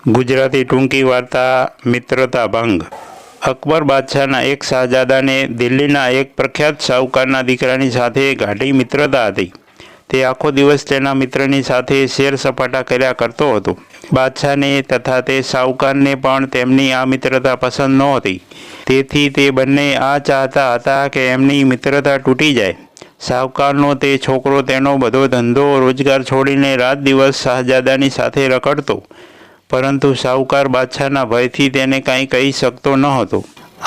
ગુજરાતી ટૂંકી વાર્તા મિત્રતા ભંગ। અકબર બાદશાહના એક શાહજાદાને દિલ્હીના એક પ્રખ્યાત શાહુકારના દીકરાની સાથે ગાઢી મિત્રતા હતી। તે આખો દિવસ તેના મિત્રની સાથે શેર સપાટા કર્યા કરતો હતો। બાદશાહને તથા તે શાહુકારને પણ તેમની આ મિત્રતા પસંદ નહોતી। તેથી તે બંને આ ચાહતા હતા કે એમની મિત્રતા તૂટી જાય। શાહુકારનો તે છોકરો તેનો બધો ધંધો રોજગાર છોડીને રાત દિવસ શાહજાદાની સાથે રખડતો, પરંતુ શાહુકાર બાદશાહના ભયથી તેને કાંઈ કહી શકતો ન હતો।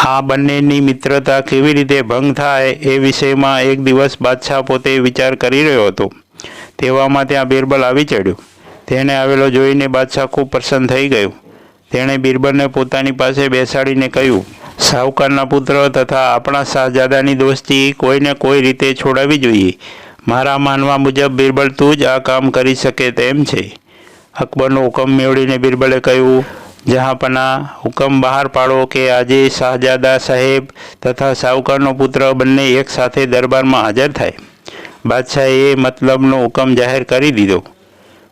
આ બંનેની મિત્રતા કેવી રીતે ભંગ થાય એ વિષયમાં એક દિવસ બાદશાહ પોતે વિચાર કરી રહ્યો હતો। તેવામાં ત્યાં બિરબલ આવી ચડ્યો। તેને આવેલો જોઈને બાદશાહ ખૂબ પ્રસન્ન થઈ ગયો। તેણે બિરબલને પોતાની પાસે બેસાડીને કહ્યું, શાહુકારના પુત્ર તથા આપણા શાહજાદાની દોસ્તી કોઈને કોઈ રીતે છોડાવવી જોઈએ। મારા માનવા મુજબ બિરબલ તું જ આ કામ કરી શકે તેમ છે। અકબરનો હુકમ મેળવીને બિરબલે કહ્યું, જહાંપનાહ, હુકમ બહાર પાડો કે આજે શાહજાદા સાહેબ તથા શાહુકારનો પુત્ર બંને એક સાથે દરબારમાં હાજર થાય। બાદશાહે એ મતલબનો હુકમ જાહેર કરી દીધો।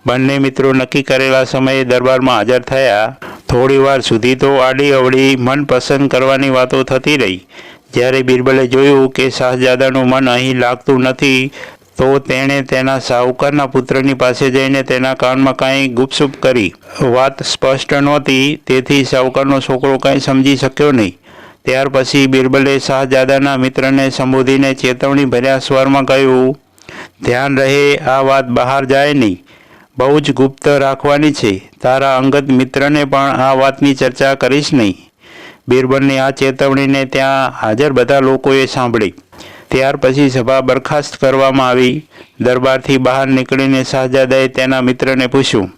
બંને મિત્રો નક્કી કરેલા સમયે દરબારમાં હાજર થયા। થોડી વાર સુધી તો આડી અવળી મનપસંદ કરવાની વાતો થતી રહી। જ્યારે બિરબલે જોયું કે શાહજાદાનું મન અહીં લાગતું નથી, તો તેણે તેના શાહુકારના પુત્રની પાસે જઈને તેના કાનમાં કાંઈ ગુપસુપ કરી। વાત સ્પષ્ટ નહોતી, તેથી શાહુકારનો છોકરો કાંઈ સમજી શક્યો નહીં। ત્યાર પછી બિરબલે શાહજાદાના મિત્રને સંબોધીને ચેતવણી ભર્યા સ્વરમાં કહ્યું, ધ્યાન રહે, આ વાત બહાર જાય નહીં, બહુ જ ગુપ્ત રાખવાની છે। તારા અંગત મિત્રને પણ આ વાતની ચર્ચા કરીશ નહીં। બિરબલની આ ચેતવણીને ત્યાં હાજર બધા લોકોએ સાંભળી। ત્યાર પછી સભા બરખાસ્ત કરવામાં આવી। દરબારથી બહાર નીકળીને શાહજાદાએ તેના મિત્રને પૂછ્યું,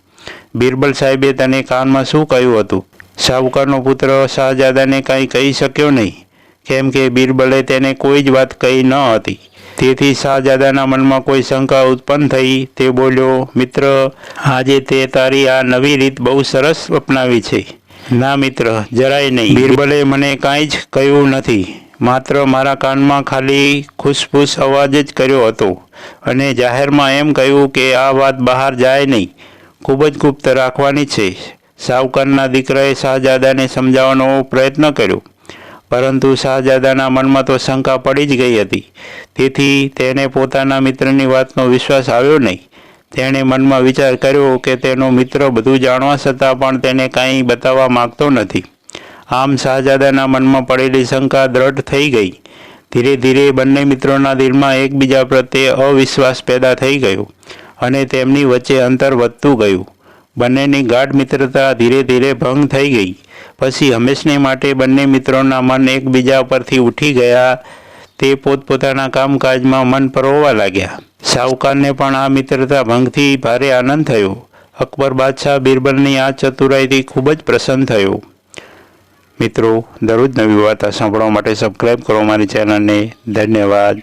બિરબલ સાહેબે તને કાનમાં શું કહ્યું હતું? શાહુકારનો પુત્ર શાહજાદાને કાંઈ કહી શક્યો નહીં, કેમ કે બિરબલે તેને કોઈ જ વાત કહી ન હતી। તેથી શાહજાદાના મનમાં કોઈ શંકા ઉત્પન્ન થઈ। તે બોલ્યો, મિત્ર, આજે તે તારી આ નવી રીત બહુ સરસ અપનાવી છે। ના મિત્ર, જરાય નહીં। બિરબલે મને કાંઈ જ કહ્યું નથી, માત્ર મારા કાનમાં ખાલી ખુશફુશ અવાજ જ કર્યો હતો અને જાહેરમાં એમ કહ્યું કે આ વાત બહાર જાય નહીં, ખૂબ જ ગુપ્ત રાખવાની છે। શાહુકારના દીકરાએ શાહજાદાને સમજાવવાનો પ્રયત્ન કર્યો, પરંતુ શાહજાદાના મનમાં તો શંકા પડી જ ગઈ હતી। તેથી તેને પોતાના મિત્રની વાતનો વિશ્વાસ આવ્યો નહીં। તેણે મનમાં વિચાર કર્યો કે તેનો મિત્ર બધું જાણવા છતાં પણ તેને કાંઈ બતાવવા માગતો નથી। આમ શાહજાદાના મનમાં પડેલી શંકા દ્રઢ થઈ ગઈ। ધીરે ધીરે બંને મિત્રોના દિલમાં એકબીજા પ્રત્યે અવિશ્વાસ પેદા થઈ ગયો અને તેમની વચ્ચે અંતર વધતું ગયું। બંનેની ગાઢ મિત્રતા ધીરે ધીરે ભંગ થઈ ગઈ। પછી હંમેશને માટે બંને મિત્રોના મન એકબીજા પરથી ઉઠી ગયા। તે પોતપોતાના કામકાજમાં મન પરોવવા લાગ્યા। શાહુકારને પણ આ મિત્રતા ભંગથી ભારે આનંદ થયો। અકબર બાદશાહ બિરબલની આ ચતુરાઈથી ખૂબ જ પ્રસન્ન થયો। મિત્રો, દરરોજ નવી વાર્તા સાંભળવા માટે સબસ્ક્રાઈબ કરો મારી ચેનલને। ધન્યવાદ।